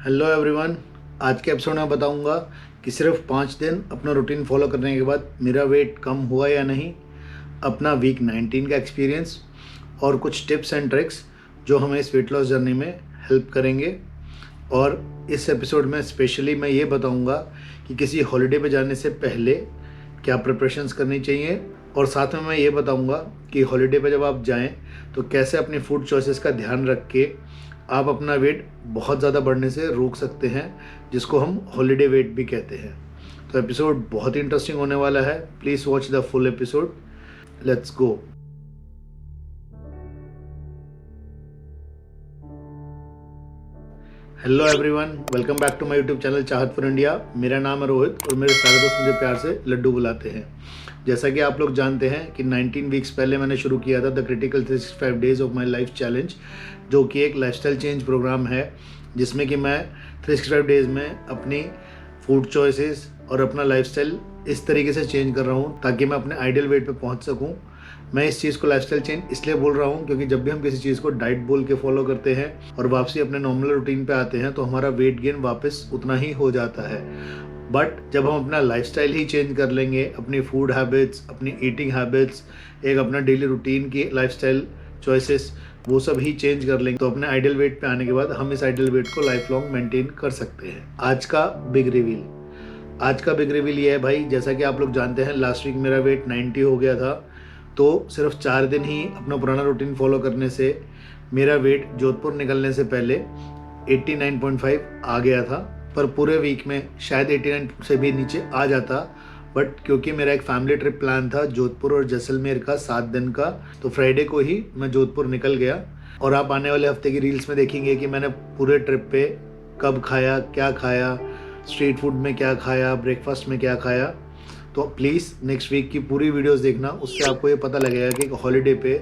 Hello everyone. आज के episode में बताऊंगा कि सिर्फ 5 दिन अपना रूटीन फॉलो करने के बाद मेरा वेट कम हुआ या नहीं, अपना वीक 19 का एक्सपीरियंस और कुछ टिप्स एंड ट्रिक्स जो हमें इस वेट लॉस जर्नी में हेल्प करेंगे। और इस एपिसोड में स्पेशली मैं ये बताऊंगा कि किसी हॉलिडे पे जाने से पहले क्या प्रिपरेशंस करनी चाहिए, और साथ में मैं ये बताऊंगा कि हॉलिडे पे जब आप जाएं तो कैसे अपनी फूड चॉइसेस का ध्यान रख के आप अपना वेट बहुत ज़्यादा बढ़ने से रोक सकते हैं, जिसको हम हॉलिडे वेट भी कहते हैं। तो एपिसोड बहुत ही इंटरेस्टिंग होने वाला है। Please watch the full episode. Let's go. Hello everyone, welcome back to my YouTube channel Chahat for India. मेरा नाम है रोहित और मेरे सारे दोस्त मुझे प्यार से लड्डू बुलाते हैं। जैसा कि आप लोग जानते हैं कि 19 वीक्स पहले मैंने शुरू किया था the critical 365 days of my life challenge, जो कि एक लाइफस्टाइल चेंज प्रोग्राम है जिसमें कि मैं 365 डेज में अपनी फूड चॉइसेस और अपना लाइफस्टाइल इस तरीके से चेंज कर रहा हूँ ताकि मैं अपने आइडियल वेट पे पहुँच सकूँ। मैं इस चीज़ को लाइफस्टाइल चेंज इसलिए बोल रहा हूँ क्योंकि जब भी हम किसी चीज़ को डाइट बोल के फॉलो करते हैं और वापसी अपने नॉर्मल रूटीन पे आते हैं तो हमारा वेट गेन वापस उतना ही हो जाता है। बट जब हम अपना लाइफस्टाइल ही चेंज कर लेंगे, अपनी फूड हैबिट्स, अपनी ईटिंग हैबिट्स, एक अपना डेली रूटीन की लाइफस्टाइल चॉइसेस, वो सब ही चेंज कर लेंगे तो अपने आइडियल वेट पे आने के बाद हम इस आइडियल वेट को लाइफ लॉन्ग मेंटेन कर सकते हैं। आज का बिग रिवील ये है भाई, जैसा कि आप लोग जानते हैं लास्ट वीक मेरा वेट 90 हो गया था। तो सिर्फ 4 दिन ही अपना पुराना रूटीन फॉलो करने से मेरा वेट जोधपुर निकलने से पहले 89.5 आ गया था, पर पूरे वीक में शायद 89 से भी नीचे आ जाता। बट क्योंकि मेरा एक फैमिली ट्रिप प्लान था जोधपुर और जैसलमेर का 7 दिन का, तो फ्राइडे को ही मैं जोधपुर निकल गया। और आप आने वाले हफ्ते की रील्स में देखेंगे कि मैंने पूरे ट्रिप पे कब खाया, क्या खाया, स्ट्रीट फूड में क्या खाया, ब्रेकफास्ट में क्या खाया। तो प्लीज़ नेक्स्ट वीक की पूरी वीडियोस देखना, उससे आपको ये पता लगेगा कि हॉलिडे पे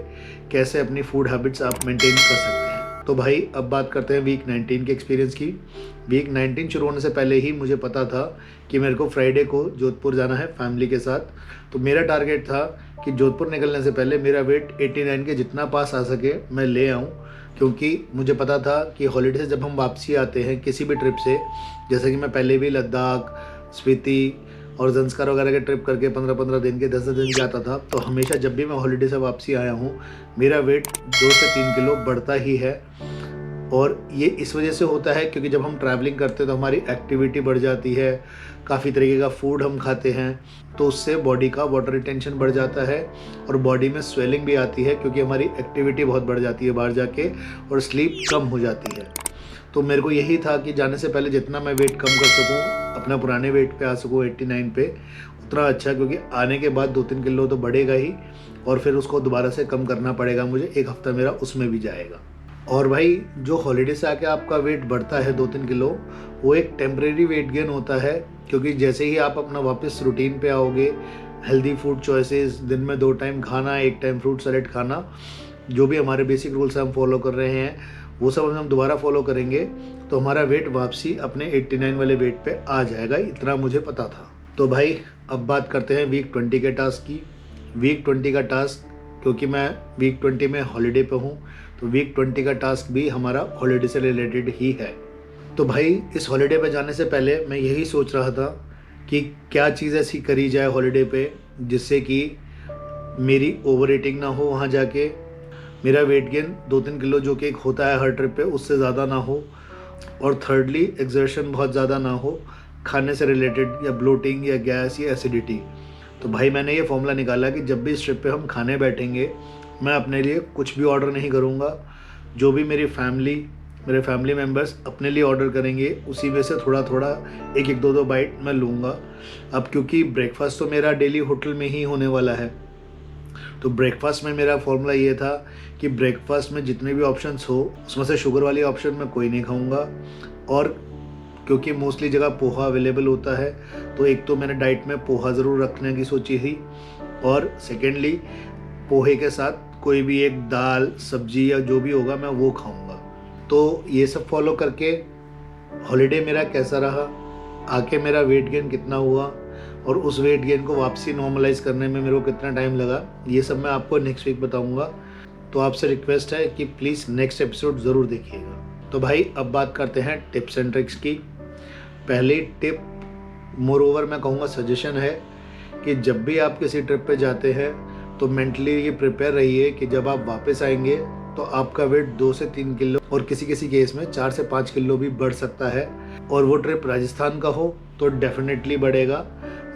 कैसे अपनी फूड हैबिट्स आप मेंटेन कर सकते हैं। तो भाई अब बात करते हैं वीक 19 के एक्सपीरियंस की। वीक 19 शुरू होने से पहले ही मुझे पता था कि मेरे को फ्राइडे को जोधपुर जाना है फैमिली के साथ। तो मेरा टारगेट था कि जोधपुर निकलने से पहले मेरा वेट 89 के जितना पास आ सके मैं ले आऊँ, क्योंकि मुझे पता था कि हॉलीडे से जब हम वापसी आते हैं किसी भी ट्रिप से, जैसे कि मैं पहले भी लद्दाख, स्पीति और जंस्कार वगैरह के ट्रिप करके 15-15 दिन के 10 दिन के आता था, तो हमेशा जब भी मैं हॉलीडे से वापसी आया हूँ मेरा वेट 2 से 3 किलो बढ़ता ही है। और ये इस वजह से होता है क्योंकि जब हम ट्रैवलिंग करते हैं तो हमारी एक्टिविटी बढ़ जाती है, काफ़ी तरीके का फूड हम खाते हैं, तो उससे बॉडी का वाटर रिटेंशन बढ़ जाता है और बॉडी में स्वेलिंग भी आती है क्योंकि हमारी एक्टिविटी बहुत बढ़ जाती है बाहर जाके, और स्लीप कम हो जाती है। तो मेरे को यही था कि जाने से पहले जितना मैं वेट कम कर सकूं, अपना पुराने वेट पे आ सकूं 89 पे, उतना अच्छा, क्योंकि आने के बाद 2-3 किलो तो बढ़ेगा ही और फिर उसको दोबारा से कम करना पड़ेगा मुझे। एक हफ्ता मेरा उसमें भी जाएगा। और भाई जो हॉलीडे से आके आपका वेट बढ़ता है 2-3 किलो, वो एक टेम्परेरी वेट गेन होता है, क्योंकि जैसे ही आप अपना वापस रूटीन पे आओगे, हेल्दी फूड चॉइसेस, दिन में 2 टाइम खाना, 1 टाइम फ्रूट सैलेड खाना, जो भी हमारे बेसिक रूल्स हम फॉलो कर रहे हैं वो सब हम दोबारा फॉलो करेंगे तो हमारा वेट वापसी अपने 89 वाले वेट पे आ जाएगा, इतना मुझे पता था। तो भाई अब बात करते हैं वीक 20 के टास्क की। वीक 20 का टास्क, क्योंकि मैं वीक 20 में हॉलीडे पे हूँ, तो वीक 20 का टास्क भी हमारा हॉलीडे से रिलेटेड ही है। तो भाई इस हॉलीडे पे जाने से पहले मैं यही सोच रहा था कि क्या चीज़ ऐसी करी जाए हॉलीडे पे जिससे कि मेरी ओवर ईटिंग ना हो, वहाँ जाके मेरा वेट गेन 2-3 किलो जो कि एक होता है हर ट्रिप पे उससे ज़्यादा ना हो, और थर्डली एक्सर्शन बहुत ज़्यादा ना हो खाने से रिलेटेड, या ब्लोटिंग या गैस या एसिडिटी। तो भाई मैंने ये फॉर्मूला निकाला कि जब भी इस ट्रिप पे हम खाने बैठेंगे मैं अपने लिए कुछ भी ऑर्डर नहीं करूँगा, जो भी मेरे फैमिली मेम्बर्स अपने लिए ऑर्डर करेंगे उसी में से थोड़ा थोड़ा 1-1, 2-2 बाइट मैं लूँगा। अब क्योंकि ब्रेकफास्ट तो मेरा डेली होटल में ही होने वाला है, तो ब्रेकफास्ट में मेरा फॉर्मूला ये था कि ब्रेकफास्ट में जितने भी ऑप्शंस हो उसमें से शुगर वाली ऑप्शन मैं कोई नहीं खाऊंगा। और क्योंकि मोस्टली जगह पोहा अवेलेबल होता है, तो एक तो मैंने डाइट में पोहा ज़रूर रखने की सोची थी, और सेकेंडली पोहे के साथ कोई भी एक दाल, सब्जी या जो भी होगा मैं वो खाऊंगा। तो ये सब फॉलो करके हॉलीडे मेरा कैसा रहा, आके मेरा वेट गेन कितना हुआ, और उस वेट गेन को वापसी नॉर्मलाइज करने में मेरे को कितना टाइम लगा, ये सब मैं आपको नेक्स्ट वीक बताऊंगा। तो आपसे रिक्वेस्ट है कि प्लीज़ नेक्स्ट एपिसोड ज़रूर देखिएगा। तो भाई अब बात करते हैं टिप्स एंड ट्रिक्स की। पहली टिप, मोर ओवर मैं कहूँगा सजेशन है कि जब भी आप किसी ट्रिप पे जाते हैं तो मेंटली ये प्रिपेयर रहिए कि जब आप वापस आएंगे तो आपका वेट 2 से 3 किलो और किसी किसी केस में 4 से 5 किलो भी बढ़ सकता है। और वो ट्रिप राजस्थान का हो तो डेफिनेटली बढ़ेगा।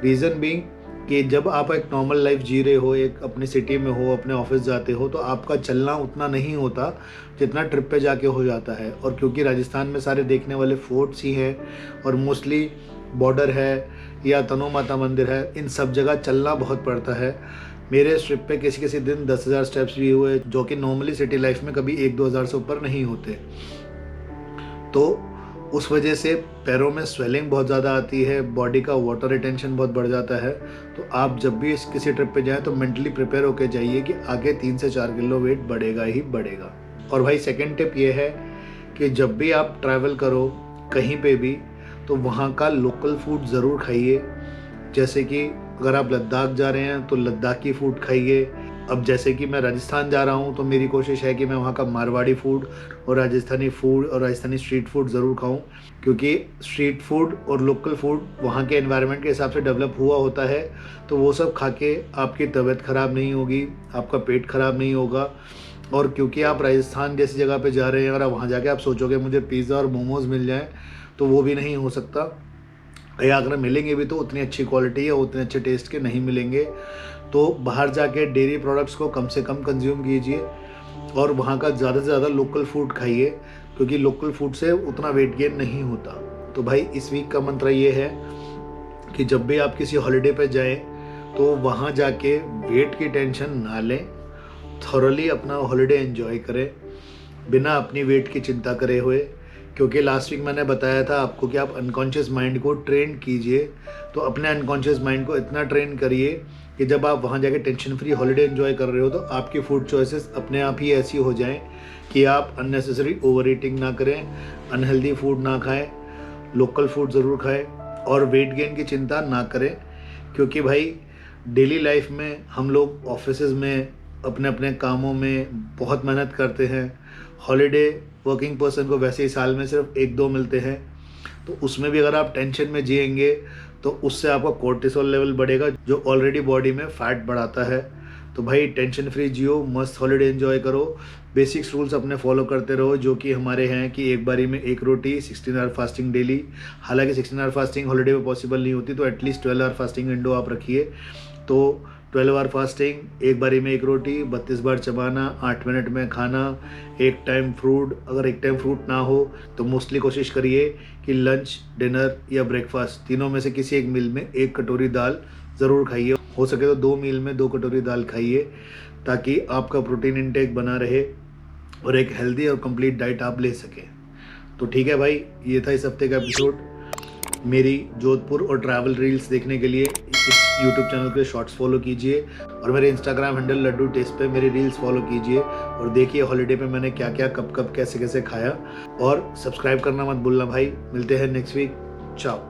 रीज़न बीइंग कि जब आप एक नॉर्मल लाइफ जी रहे हो, एक अपनी सिटी में हो, अपने ऑफिस जाते हो, तो आपका चलना उतना नहीं होता जितना ट्रिप पे जाके हो जाता है। और क्योंकि राजस्थान में सारे देखने वाले फोर्ट्स ही हैं और मोस्टली बॉर्डर है या तनो माता मंदिर है, इन सब जगह चलना बहुत पड़ता है। मेरे इस ट्रिप पे किसी किसी दिन 10,000 स्टेप्स भी हुए, जो कि नॉर्मली सिटी लाइफ में कभी 1-2 हज़ार से ऊपर नहीं होते। तो उस वजह से पैरों में स्वेलिंग बहुत ज़्यादा आती है, बॉडी का वाटर रिटेंशन बहुत बढ़ जाता है। तो आप जब भी किसी ट्रिप पे जाएं तो मेंटली प्रिपेयर होकर जाइए कि आगे 3 से 4 किलो वेट बढ़ेगा ही बढ़ेगा। और भाई सेकंड टिप ये है कि जब भी आप ट्रैवल करो कहीं पे भी, तो वहाँ का लोकल फूड ज़रूर खाइए। जैसे कि अगर आप लद्दाख जा रहे हैं तो लद्दाखी फूड खाइए। अब जैसे कि मैं राजस्थान जा रहा हूँ तो मेरी कोशिश है कि मैं वहाँ का मारवाड़ी फूड और राजस्थानी फूड और राजस्थानी स्ट्रीट फूड ज़रूर खाऊं, क्योंकि स्ट्रीट फूड और लोकल फूड वहाँ के एनवायरनमेंट के हिसाब से डेवलप हुआ होता है। तो वो सब खा के आपकी तबीयत ख़राब नहीं होगी, आपका पेट ख़राब नहीं होगा। और क्योंकि आप राजस्थान जैसी जगह पे जा रहे हैं और वहाँ जाके आप सोचोगे मुझे पिज़्ज़ा और मोमोज़ मिल जाएँ, तो वो भी नहीं हो सकता। या अगर मिलेंगे भी तो उतनी अच्छी क्वालिटी या उतने अच्छे टेस्ट के नहीं मिलेंगे। तो बाहर जाके डेयरी प्रोडक्ट्स को कम से कम कंज्यूम कीजिए और वहाँ का ज़्यादा से ज़्यादा लोकल फूड खाइए, क्योंकि लोकल फूड से उतना वेट गेन नहीं होता। तो भाई इस वीक का मंत्र ये है कि जब भी आप किसी हॉलिडे पे जाएं तो वहाँ जाके वेट की टेंशन ना लें, थॉरली अपना हॉलिडे एंजॉय करें बिना अपनी वेट की चिंता करे हुए। क्योंकि लास्ट वीक मैंने बताया था आपको कि आप अनकॉन्शियस माइंड को ट्रेन कीजिए। तो अपने अनकॉन्शियस माइंड को इतना ट्रेन करिए कि जब आप वहाँ जाके टेंशन फ्री हॉलिडे एंजॉय कर रहे हो तो आपकी फूड चॉइसेस अपने आप ही ऐसी हो जाएं कि आप अननेसेसरी ओवर ईटिंग ना करें, अनहेल्दी फूड ना खाएं, लोकल फूड ज़रूर खाएं और वेट गेन की चिंता ना करें। क्योंकि भाई डेली लाइफ में हम लोग ऑफिसेज में अपने अपने कामों में बहुत मेहनत करते हैं। हॉलिडे वर्किंग पर्सन को वैसे ही साल में सिर्फ 1-2 मिलते हैं, तो उसमें भी अगर आप टेंशन में जिएंगे तो उससे आपका कोर्टिसोल लेवल बढ़ेगा, जो ऑलरेडी बॉडी में फैट बढ़ाता है। तो भाई टेंशन फ्री जियो, मस्त हॉलिडे एंजॉय करो, बेसिक्स रूल्स अपने फॉलो करते रहो, जो कि हमारे हैं कि एक बारी में 1 रोटी, 16 आवर फास्टिंग डेली। हालांकि 16 आवर फास्टिंग हॉलिडे में पॉसिबल नहीं होती, तो एटलीस्ट 12 आवर फास्टिंग विंडो आप रखिए। तो 12 आवर फास्टिंग, एक बारी में 1 रोटी, 32 बार चबाना, 8 मिनट में खाना, एक टाइम फ्रूट। अगर एक टाइम फ्रूट ना हो तो मोस्टली कोशिश करिए कि लंच, डिनर या ब्रेकफास्ट तीनों में से किसी एक मील में 1 कटोरी दाल ज़रूर खाइए। हो सके तो 2 मील में 2 कटोरी दाल खाइए, ताकि आपका प्रोटीन इंटेक बना रहे और एक हेल्दी और कंप्लीट डाइट आप ले सकें। तो ठीक है भाई, ये था इस हफ्ते का एपिसोड। मेरी जोधपुर और ट्रैवल रील्स देखने के लिए इस यूट्यूब चैनल पे शॉर्ट्स फॉलो कीजिए और मेरे इंस्टाग्राम हैंडल लड्डू टेस्ट पे मेरी रील्स फॉलो कीजिए और देखिए हॉलिडे पे मैंने क्या क्या कब कब कैसे कैसे खाया। और सब्सक्राइब करना मत भूलना भाई। मिलते हैं नेक्स्ट वीक। चाओ।